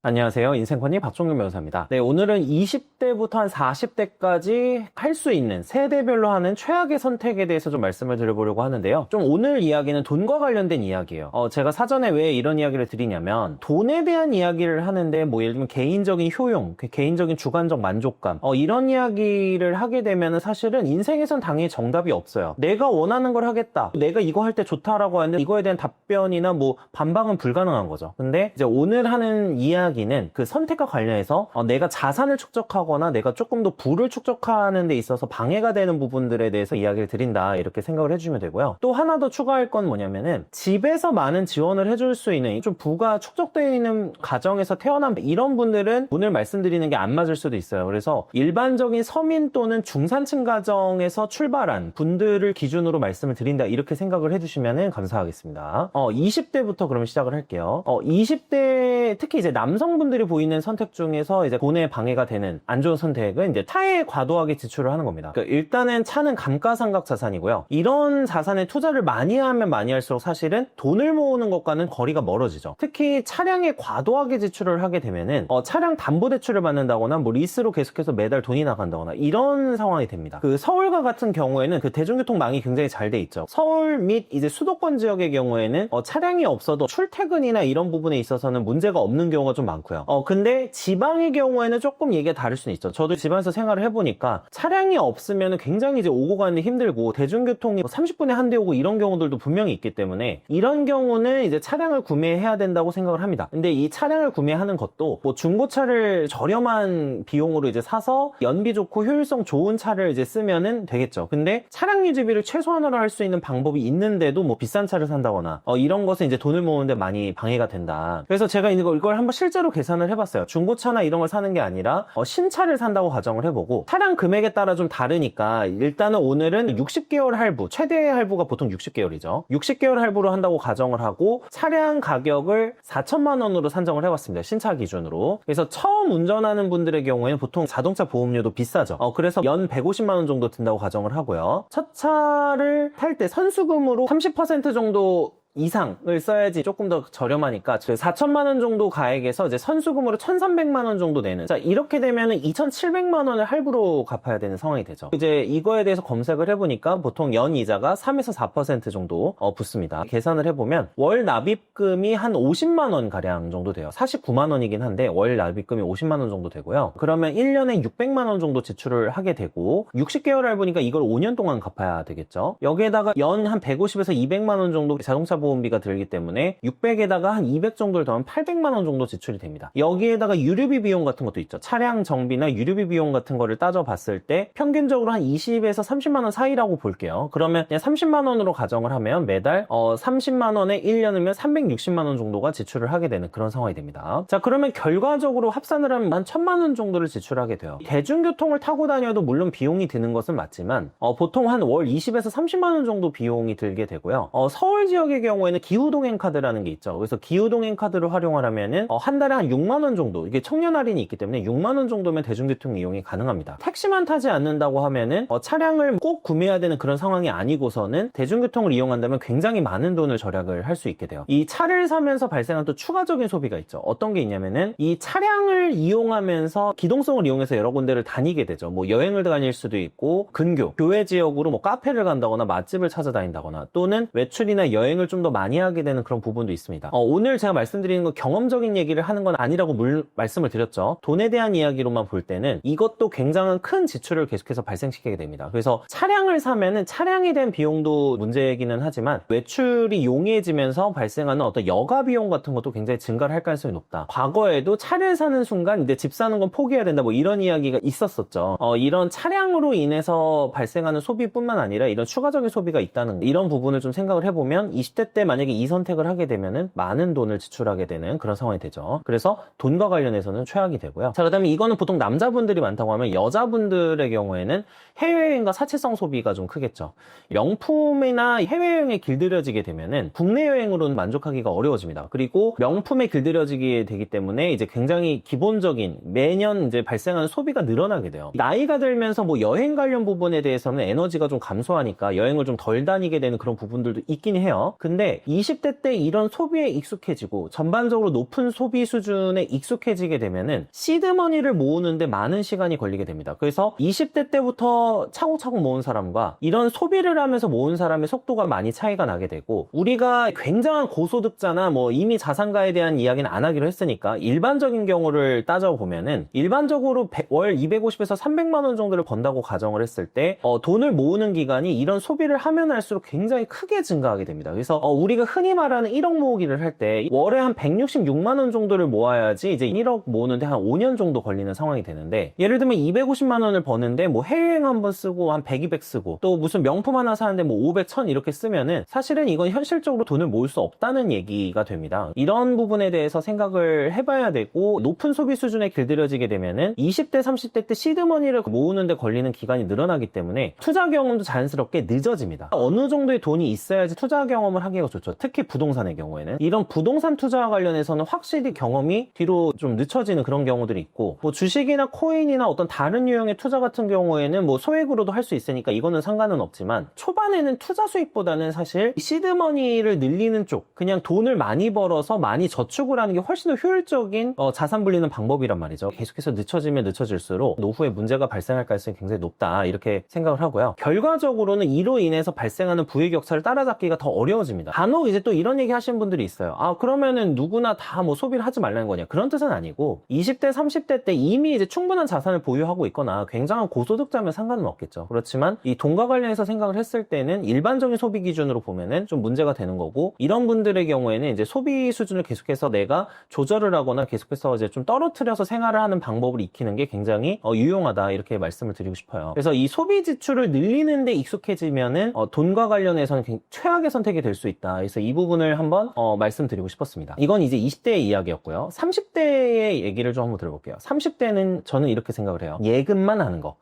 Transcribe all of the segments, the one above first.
안녕하세요. 인생코니 박종균 변호사입니다. 네, 오늘은 20대부터 한 40대까지 할 수 있는 세대별로 하는 최악의 선택에 대해서 좀 말씀을 드려보려고 하는데요. 좀 오늘 이야기는 돈과 관련된 이야기예요. 제가 사전에 왜 이런 이야기를 드리냐면 돈에 대한 이야기를 하는데 뭐 예를 들면 개인적인 효용, 개인적인 주관적 만족감 이런 이야기를 하게 되면 사실은 인생에선 당연히 정답이 없어요. 내가 원하는 걸 하겠다. 내가 이거 할 때 좋다라고 하는데 이거에 대한 답변이나 뭐 반박은 불가능한 거죠. 근데 이제 오늘 하는 이야기는 그 선택과 관련해서 내가 자산을 축적하거나 내가 조금 더 부를 축적하는 데 있어서 방해가 되는 부분들에 대해서 이야기를 드린다 이렇게 생각을 해주시면 되고요. 또 하나 더 추가할 건 뭐냐면은 집에서 많은 지원을 해줄 수 있는 좀 부가 축적되어 있는 가정에서 태어난 이런 분들은 오늘 말씀드리는 게 안 맞을 수도 있어요. 그래서 일반적인 서민 또는 중산층 가정에서 출발한 분들을 기준으로 말씀을 드린다 이렇게 생각을 해주시면 감사하겠습니다. 20대부터 그러면 시작을 할게요. 20대 특히 이제 남성분들이 보이는 선택 중에서 이제 돈에 방해가 되는 안 좋은 선택은 이제 차에 과도하게 지출을 하는 겁니다. 그러니까 일단은 차는 감가상각 자산이고요. 이런 자산에 투자를 많이 하면 많이 할수록 사실은 돈을 모으는 것과는 거리가 멀어지죠. 특히 차량에 과도하게 지출을 하게 되면은 차량 담보대출을 받는다거나 뭐 리스로 계속해서 매달 돈이 나간다거나 이런 상황이 됩니다. 그 서울과 같은 경우에는 그 대중교통망이 굉장히 잘 돼 있죠. 서울 및 이제 수도권 지역의 경우에는 차량이 없어도 출퇴근이나 이런 부분에 있어서는 문제가 없는 경우가 좀 많고요. 근데 지방의 경우에는 조금 얘기가 다를 수는 있죠. 저도 지방에서 생활을 해보니까 차량이 없으면 굉장히 이제 오고 가는 게 힘들고 대중교통이 30분에 한 대 오고 이런 경우들도 분명히 있기 때문에 이런 경우는 이제 차량을 구매해야 된다고 생각을 합니다. 근데 이 차량을 구매하는 것도 뭐 중고차를 저렴한 비용으로 이제 사서 연비 좋고 효율성 좋은 차를 이제 쓰면은 되겠죠. 근데 차량 유지비를 최소한으로 할 수 있는 방법이 있는데도 뭐 비싼 차를 산다거나 이런 것은 이제 돈을 모으는데 많이 방해가 된다. 그래서 제가 이걸 한번 실제로 계산을 해봤어요. 중고차나 이런 걸 사는 게 아니라 신차를 산다고 가정을 해보고 차량 금액에 따라 좀 다르니까 일단은 오늘은 60개월 할부, 최대 할부가 보통 60개월이죠. 60개월 할부로 한다고 가정을 하고 차량 가격을 4천만 원으로 산정을 해봤습니다. 신차 기준으로. 그래서 처음 운전하는 분들의 경우에는 보통 자동차 보험료도 비싸죠. 그래서 연 150만 원 정도 든다고 가정을 하고요. 첫 차를 탈 때 선수금으로 30% 정도 이상을 써야지 조금 더 저렴하니까 4천만 원 정도 가액에서 이제 선수금으로 1,300만 원 정도 내는, 자 이렇게 되면은 2,700만 원을 할부로 갚아야 되는 상황이 되죠. 이제 이거에 대해서 검색을 해보니까 보통 연 이자가 3에서 4% 정도 붙습니다. 계산을 해보면 월 납입금이 한 50만 원 가량 정도 돼요. 49만 원이긴 한데 월 납입금이 50만 원 정도 되고요. 그러면 1년에 600만 원 정도 지출을 하게 되고 60개월 할부니까 이걸 5년 동안 갚아야 되겠죠. 여기에다가 연 한 150에서 200만 원 정도 자동차 보험비가 들기 때문에 600에다가 한 200 정도를 더하면 800만 원 정도 지출이 됩니다. 여기에다가 유류비 비용 같은 것도 있죠. 차량 정비나 유류비 비용 같은 거를 따져봤을 때 평균적으로 한 20에서 30만 원 사이라고 볼게요. 그러면 그냥 30만 원으로 가정을 하면 매달 30만 원에 1년이면 360만 원 정도가 지출을 하게 되는 그런 상황이 됩니다. 자, 그러면 결과적으로 합산을 하면 한 1,000만 원 정도를 지출하게 돼요. 대중교통을 타고 다녀도 물론 비용이 드는 것은 맞지만 보통 한 월 20에서 30만 원 정도 비용이 들게 되고요. 서울 지역의 경우에는 기후동행 카드라는 게 있죠. 그래서 기후동행 카드를 활용을 하면은 한 달에 한 6만 원 정도, 이게 청년 할인이 있기 때문에 6만 원 정도면 대중교통 이용이 가능합니다. 택시만 타지 않는다고 하면은 차량을 꼭 구매해야 되는 그런 상황이 아니고서는 대중교통을 이용한다면 굉장히 많은 돈을 절약을 할 수 있게 돼요. 이 차를 사면서 발생한 또 추가적인 소비가 있죠. 어떤 게 있냐면은 이 차량을 이용하면서 기동성을 이용해서 여러 군데를 다니게 되죠. 뭐 여행을 다닐 수도 있고 근교, 교외 지역으로 뭐 카페를 간다거나 맛집을 찾아다닌다거나 또는 외출이나 여행을 좀 더 많이 하게 되는 그런 부분도 있습니다. 오늘 제가 말씀드리는 건 경험적인 얘기를 하는 건 아니라고 말씀을 드렸죠. 돈에 대한 이야기로만 볼 때는 이것도 굉장한 큰 지출을 계속해서 발생시키게 됩니다. 그래서 차량을 사면은 차량에 대한 비용도 문제이기는 하지만 외출이 용이해지면서 발생하는 어떤 여가 비용 같은 것도 굉장히 증가를 할 가능성이 높다. 과거에도 차를 사는 순간 이제 집 사는 건 포기해야 된다 뭐 이런 이야기가 있었었죠. 이런 차량으로 인해서 발생하는 소비뿐만 아니라 이런 추가적인 소비가 있다는 이런 부분을 좀 생각을 해보면 20대 때 만약에 이 선택을 하게 되면은 많은 돈을 지출하게 되는 그런 상황이 되죠. 그래서 돈과 관련해서는 최악이 되고요. 자, 그다음에 이거는 보통 남자분들이 많다고 하면 여자분들의 경우에는 해외여행과 사치성 소비가 좀 크겠죠. 명품이나 해외여행에 길들여지게 되면은 국내 여행으로는 만족하기가 어려워집니다. 그리고 명품에 길들여지게 되기 때문에 이제 굉장히 기본적인 매년 이제 발생하는 소비가 늘어나게 돼요. 나이가 들면서 뭐 여행 관련 부분에 대해서는 에너지가 좀 감소하니까 여행을 좀 덜 다니게 되는 그런 부분들도 있긴 해요. 근데 근데 20대 때 이런 소비에 익숙해지고 전반적으로 높은 소비 수준에 익숙해지게 되면은 시드머니를 모으는데 많은 시간이 걸리게 됩니다. 그래서 20대 때부터 차곡차곡 모은 사람과 이런 소비를 하면서 모은 사람의 속도가 많이 차이가 나게 되고, 우리가 굉장한 고소득자나 뭐 이미 자산가에 대한 이야기는 안 하기로 했으니까 일반적인 경우를 따져보면은 일반적으로 월 250에서 300만 원 정도를 번다고 가정을 했을 때 돈을 모으는 기간이 이런 소비를 하면 할수록 굉장히 크게 증가하게 됩니다. 그래서 우리가 흔히 말하는 1억 모으기를 할 때 월에 한 166만 원 정도를 모아야지 이제 1억 모으는데 한 5년 정도 걸리는 상황이 되는데, 예를 들면 250만 원을 버는데 뭐 해외여행 한번 쓰고 한 100, 200 쓰고 또 무슨 명품 하나 사는데 뭐 500, 1000 이렇게 쓰면은 사실은 이건 현실적으로 돈을 모을 수 없다는 얘기가 됩니다. 이런 부분에 대해서 생각을 해봐야 되고, 높은 소비 수준에 길들여지게 되면은 20대, 30대 때 시드머니를 모으는데 걸리는 기간이 늘어나기 때문에 투자 경험도 자연스럽게 늦어집니다. 어느 정도의 돈이 있어야지 투자 경험을 하기가 좋죠. 특히 부동산의 경우에는. 이런 부동산 투자와 관련해서는 확실히 경험이 뒤로 좀 늦춰지는 그런 경우들이 있고, 뭐 주식이나 코인이나 어떤 다른 유형의 투자 같은 경우에는 뭐 소액으로도 할 수 있으니까 이거는 상관은 없지만, 초반에는 투자 수익보다는 사실 시드머니를 늘리는 쪽, 그냥 돈을 많이 벌어서 많이 저축을 하는 게 훨씬 더 효율적인 자산 불리는 방법이란 말이죠. 계속해서 늦춰지면 늦춰질수록 노후에 문제가 발생할 가능성이 굉장히 높다, 이렇게 생각을 하고요. 결과적으로는 이로 인해서 발생하는 부의 격차를 따라잡기가 더 어려워집니다. 간혹 이제 또 이런 얘기 하시는 분들이 있어요. 그러면은 누구나 다 뭐 소비를 하지 말라는 거냐, 그런 뜻은 아니고, 20대 30대 때 이미 이제 충분한 자산을 보유하고 있거나 굉장한 고소득자면 상관은 없겠죠. 그렇지만 이 돈과 관련해서 생각을 했을 때는 일반적인 소비 기준으로 보면은 좀 문제가 되는 거고, 이런 분들의 경우에는 이제 소비 수준을 계속해서 내가 조절을 하거나 계속해서 이제 좀 떨어뜨려서 생활을 하는 방법을 익히는 게 굉장히 유용하다, 이렇게 말씀을 드리고 싶어요. 그래서 이 소비 지출을 늘리는데 익숙해지면은 돈과 관련해서는 최악의 선택이 될 수 있다. 그래서 이 부분을 한번 말씀드리고 싶었습니다. 이건 이제 20대의 이야기였고요. 30대의 얘기를 좀 한번 들어볼게요. 30대는 저는 이렇게 생각을 해요. 예금만 하는 거.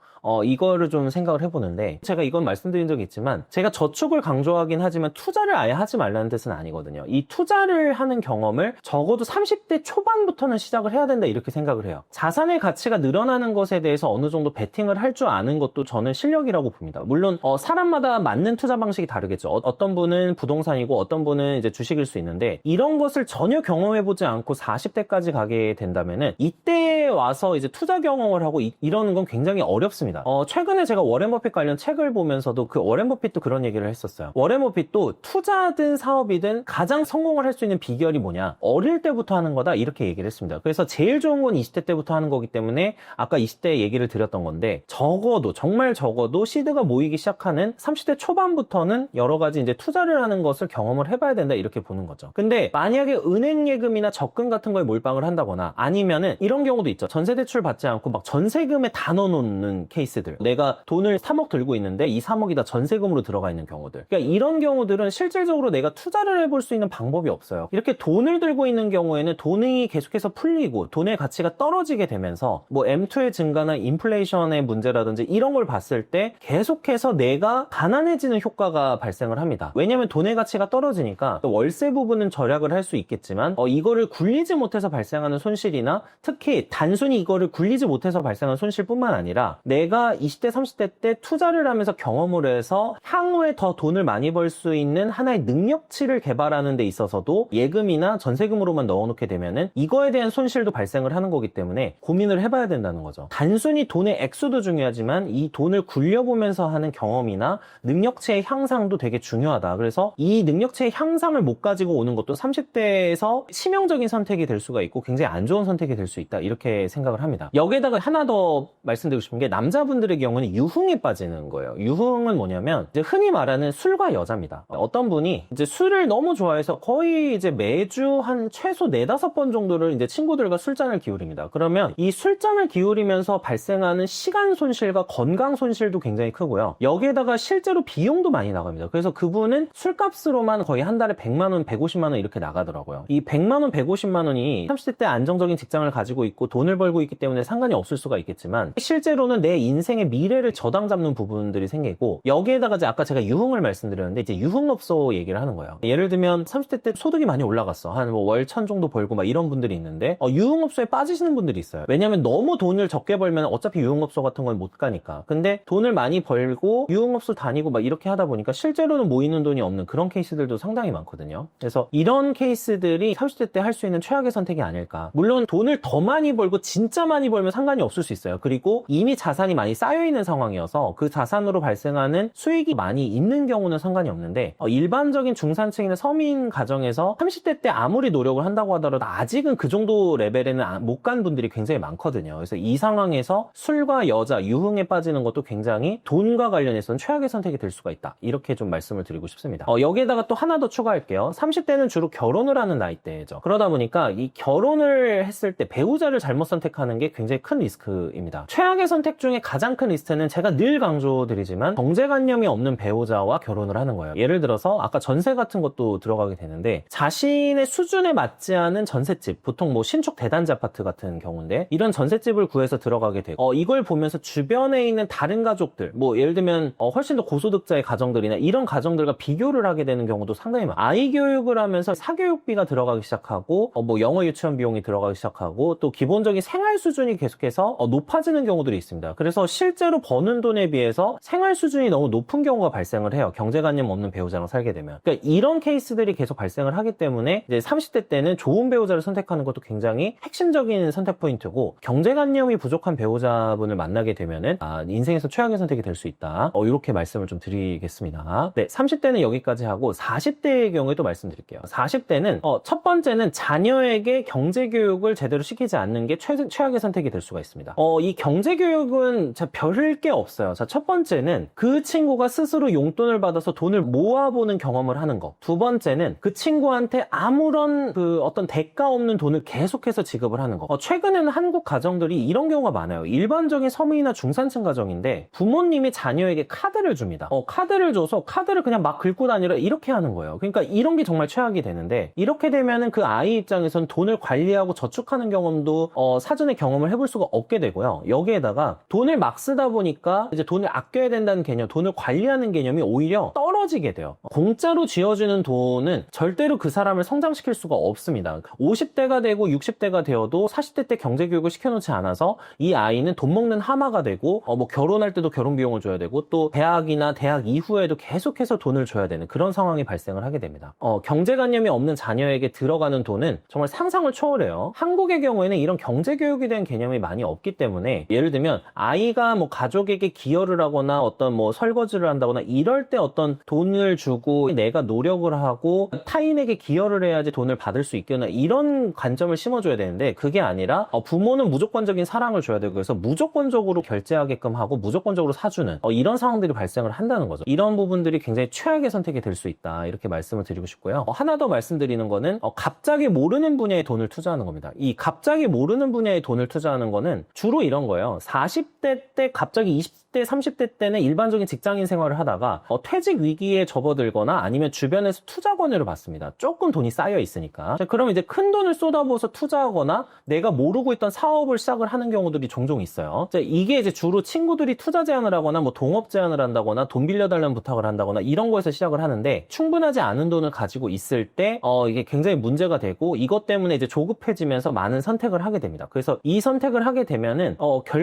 이거를 좀 생각을 해보는데, 제가 이건 말씀드린 적이 있지만 제가 저축을 강조하긴 하지만 투자를 아예 하지 말라는 뜻은 아니거든요. 이 투자를 하는 경험을 적어도 30대 초반부터는 시작을 해야 된다, 이렇게 생각을 해요. 자산의 가치가 늘어나는 것에 대해서 어느 정도 베팅을 할 줄 아는 것도 저는 실력이라고 봅니다. 물론 사람마다 맞는 투자 방식이 다르겠죠. 어떤 분은 부동산이고 어떤 분은 이제 주식일 수 있는데, 이런 것을 전혀 경험해보지 않고 40대까지 가게 된다면은 이때 와서 이제 투자 경험을 하고 이러는 건 굉장히 어렵습니다. 최근에 제가 워렌 버핏 관련 책을 보면서도 그 워렌 버핏도 그런 얘기를 했었어요. 워렌 버핏도 투자든 사업이든 가장 성공을 할 수 있는 비결이 뭐냐, 어릴 때부터 하는 거다, 이렇게 얘기를 했습니다. 그래서 제일 좋은 건 20대 때부터 하는 거기 때문에 아까 20대 얘기를 드렸던 건데, 적어도 정말 적어도 시드가 모이기 시작하는 30대 초반부터는 여러 가지 이제 투자를 하는 것을 경험을 해봐야 된다, 이렇게 보는 거죠. 근데 만약에 은행 예금이나 적금 같은 거에 몰빵을 한다거나, 아니면은 이런 경우도 있죠. 전세 대출 받지 않고 막 전세금에 다 넣어놓는 케이스들, 내가 돈을 3억 들고 있는데 이 3억이 다 전세금으로 들어가 있는 경우들, 그러니까 이런 경우들은 실질적으로 내가 투자를 해볼 수 있는 방법이 없어요. 이렇게 돈을 들고 있는 경우에는 돈이 계속해서 풀리고 돈의 가치가 떨어지게 되면서 뭐 M2의 증가나 인플레이션의 문제라든지 이런 걸 봤을 때 계속해서 내가 가난해지는 효과가 발생을 합니다. 왜냐면 돈의 가치가 떨어지니까 월세 부분은 절약을 할 수 있겠지만 이거를 굴리지 못해서 발생하는 손실이나, 특히 단순히 이거를 굴리지 못해서 발생하는 손실뿐만 아니라 내가 20대 30대 때 투자를 하면서 경험을 해서 향후에 더 돈을 많이 벌 수 있는 하나의 능력치를 개발하는 데 있어서도 예금이나 전세금으로만 넣어놓게 되면은 이거에 대한 손실도 발생을 하는 거기 때문에 고민을 해봐야 된다는 거죠. 단순히 돈의 액수도 중요하지만 이 돈을 굴려보면서 하는 경험이나 능력치의 향상도 되게 중요하다. 그래서 이 능력치의 향상을 못 가지고 오는 것도 30대에서 치명적인 선택이 될 수가 있고 굉장히 안 좋은 선택이 될 수 있다, 이렇게 생각을 합니다. 여기에다가 하나 더 말씀드리고 싶은 게, 남자분들의 경우는 유흥에 빠지는 거예요. 유흥은 뭐냐면 이제 흔히 말하는 술과 여자입니다. 어떤 분이 이제 술을 너무 좋아해서 거의 이제 매주 한 최소 4-5번 정도를 이제 친구들과 술잔을 기울입니다. 그러면 이 술잔을 기울이면서 발생하는 시간 손실과 건강 손실도 굉장히 크고요. 여기에다가 실제로 비용도 많이 나갑니다. 그래서 그분은 술값으로만 거의 한 달에 100만 원, 150만 원 이렇게 나가더라고요. 이 100만 원, 150만 원이 30대 때 안정적인 직장을 가지고 있고 돈을 돈을 벌고 있기 때문에 상관이 없을 수가 있겠지만 실제로는 내 인생의 미래를 저당 잡는 부분들이 생기고 여기에다가 이제 아까 제가 유흥을 말씀드렸는데 이제 유흥업소 얘기를 하는 거예요. 예를 들면 30대 때 소득이 많이 올라갔어. 한 뭐 월 1,000 정도 벌고 막 이런 분들이 있는데 유흥업소에 빠지시는 분들이 있어요. 왜냐면 너무 돈을 적게 벌면 어차피 유흥업소 같은 건 못 가니까. 근데 돈을 많이 벌고 유흥업소 다니고 막 이렇게 하다 보니까 실제로는 모이는 돈이 없는 그런 케이스들도 상당히 많거든요. 그래서 이런 케이스들이 30대 때 할 수 있는 최악의 선택이 아닐까. 물론 돈을 더 많이 벌고 진짜 많이 벌면 상관이 없을 수 있어요. 그리고 이미 자산이 많이 쌓여있는 상황이어서 그 자산으로 발생하는 수익이 많이 있는 경우는 상관이 없는데 일반적인 중산층이나 서민 가정에서 30대 때 아무리 노력을 한다고 하더라도 아직은 그 정도 레벨에는 못 간 분들이 굉장히 많거든요. 그래서 이 상황에서 술과 여자, 유흥에 빠지는 것도 굉장히 돈과 관련해서는 최악의 선택이 될 수가 있다. 이렇게 좀 말씀을 드리고 싶습니다. 여기에다가 또 하나 더 추가할게요. 30대는 주로 결혼을 하는 나이대죠. 그러다 보니까 이 결혼을 했을 때 배우자를 잘못 선택하는 게 굉장히 큰 리스크입니다. 최악의 선택 중에 가장 큰 리스크는 제가 늘 강조드리지만 경제관념이 없는 배우자와 결혼을 하는 거예요. 예를 들어서 아까 전세 같은 것도 들어가게 되는데 자신의 수준에 맞지 않은 전셋집, 보통 뭐 신축 대단지 아파트 같은 경우인데 이런 전셋집을 구해서 들어가게 되고 이걸 보면서 주변에 있는 다른 가족들, 뭐 예를 들면 훨씬 더 고소득자의 가정들이나 이런 가정들과 비교를 하게 되는 경우도 상당히 많아요. 아이 교육을 하면서 사교육비가 들어가기 시작하고 뭐 영어 유치원 비용이 들어가기 시작하고 또 기본적인 생활 수준이 계속해서 높아지는 경우들이 있습니다. 그래서 실제로 버는 돈에 비해서 생활 수준이 너무 높은 경우가 발생을 해요. 경제관념 없는 배우자랑 살게 되면. 그러니까 이런 케이스들이 계속 발생을 하기 때문에 이제 30대 때는 좋은 배우자를 선택하는 것도 굉장히 핵심적인 선택 포인트고 경제관념이 부족한 배우자분을 만나게 되면은 인생에서 최악의 선택이 될 수 있다. 이렇게 말씀을 좀 드리겠습니다. 네, 30대는 여기까지 하고 40대의 경우에 또 말씀드릴게요. 40대는 첫 번째는 자녀에게 경제교육을 제대로 시키지 않는 게 최악의 선택이 될 수가 있습니다. 이 경제교육은 별 게 없어요. 자, 첫 번째는 그 친구가 스스로 용돈을 받아서 돈을 모아보는 경험을 하는 거. 두 번째는 그 친구한테 아무런 어떤 대가 없는 돈을 계속해서 지급을 하는 거. 최근에는 한국 가정들이 이런 경우가 많아요. 일반적인 서민이나 중산층 가정인데 부모님이 자녀에게 카드를 줍니다. 카드를 줘서 카드를 그냥 막 긁고 다니라 이렇게 하는 거예요. 그러니까 이런 게 정말 최악이 되는데 이렇게 되면은 그 아이 입장에서는 돈을 관리하고 저축하는 경험도 사전에 경험을 해볼 수가 없게 되고요. 여기에다가 돈을 막 쓰다 보니까 이제 돈을 아껴야 된다는 개념, 돈을 관리하는 개념이 오히려 떨어지게 돼요. 공짜로 쥐어주는 돈은 절대로 그 사람을 성장시킬 수가 없습니다. 50대가 되고 60대가 되어도 40대 때 경제교육을 시켜놓지 않아서 이 아이는 돈 먹는 하마가 되고 뭐 결혼할 때도 결혼 비용을 줘야 되고 또 대학이나 대학 이후에도 계속해서 돈을 줘야 되는 그런 상황이 발생을 하게 됩니다. 경제관념이 없는 자녀에게 들어가는 돈은 정말 상상을 초월해요. 한국의 경우에는 이런 경제교육에 대한 개념이 많이 없기 때문에 예를 들면 아이가 뭐 가족에게 기여를 하거나 어떤 뭐 설거지를 한다거나 이럴 때 어떤 돈을 주고 내가 노력을 하고 타인에게 기여를 해야지 돈을 받을 수 있거나 이런 관점을 심어줘야 되는데 그게 아니라 부모는 무조건적인 사랑을 줘야 되고 그래서 무조건적으로 결제하게끔 하고 무조건적으로 사주는 이런 상황들이 발생을 한다는 거죠. 이런 부분들이 굉장히 최악의 선택이 될 수 있다 이렇게 말씀을 드리고 싶고요. 하나 더 말씀드리는 거는 갑자기 모르는 분야에 돈을 투자하는 겁니다. 이 갑자기 모르는 분야에 돈을 투자하는 거는 주로 이런 거예요. 40대 때 갑자기 20대 30대 때는 일반적인 직장인 생활을 하다가 퇴직 위기에 접어들거나 아니면 주변에서 투자 권유를 받습니다. 조금 돈이 쌓여 있으니까. 그럼 이제 큰 돈을 쏟아부어서 투자하거나 내가 모르고 있던 사업을 시작을 하는 경우들이 종종 있어요. 이게 이제 주로 친구들이 투자 제안을 하거나 뭐 동업 제안을 한다거나 돈 빌려달라는 부탁을 한다거나 이런 거에서 시작을 하는데 충분하지 않은 돈을 가지고 있을 때 이게 굉장히 문제가 되고 이것 때문에 이제 조급해지면서 많은 선택을 하게 됩니다. 그래서 이 선택을 하게 되면은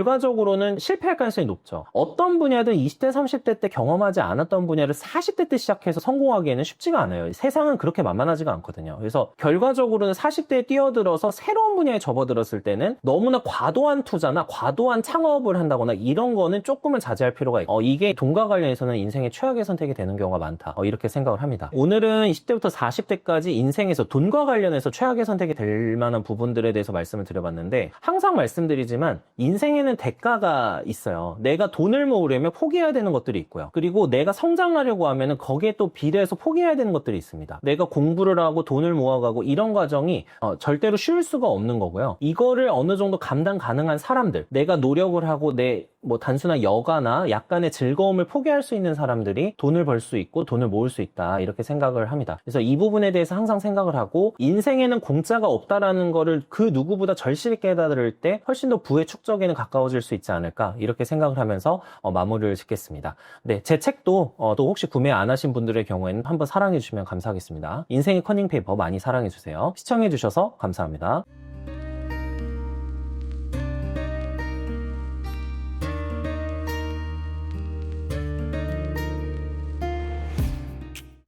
결과적으로는 실패할 가능성이 높죠. 어떤 분야든 20대 30대 때 경험하지 않았던 분야를 40대 때 시작해서 성공하기에는 쉽지가 않아요. 세상은 그렇게 만만하지가 않거든요. 그래서 결과적으로는 40대에 뛰어들어서 새로운 분야에 접어들었을 때는 너무나 과도한 투자나 과도한 창업을 한다거나 이런 거는 조금은 자제할 필요가 있고 이게 돈과 관련해서는 인생의 최악의 선택이 되는 경우가 많다. 이렇게 생각을 합니다. 오늘은 20대부터 40대까지 인생에서 돈과 관련해서 최악의 선택이 될 만한 부분들에 대해서 말씀을 드려봤는데 항상 말씀드리지만 인생에는 대가가 있어요. 내가 돈을 모으려면 포기해야 되는 것들이 있고요. 그리고 내가 성장하려고 하면은 거기에 또 비례해서 포기해야 되는 것들이 있습니다. 내가 공부를 하고 돈을 모아가고 이런 과정이 절대로 쉬울 수가 없는 거고요. 이거를 어느 정도 감당 가능한 사람들, 내가 노력을 하고 내 뭐 단순한 여가나 약간의 즐거움을 포기할 수 있는 사람들이 돈을 벌 수 있고 돈을 모을 수 있다, 이렇게 생각을 합니다. 그래서 이 부분에 대해서 항상 생각을 하고, 인생에는 공짜가 없다라는 거를 그 누구보다 절실히 깨달을 때 훨씬 더 부의 축적에는 가까워질 수 있지 않을까, 이렇게 생각을 하면서 마무리를 짓겠습니다. 네, 제 책도 또 혹시 구매 안 하신 분들의 경우에는 한번 사랑해 주시면 감사하겠습니다. 인생의 커닝 페이퍼 많이 사랑해 주세요. 시청해 주셔서 감사합니다.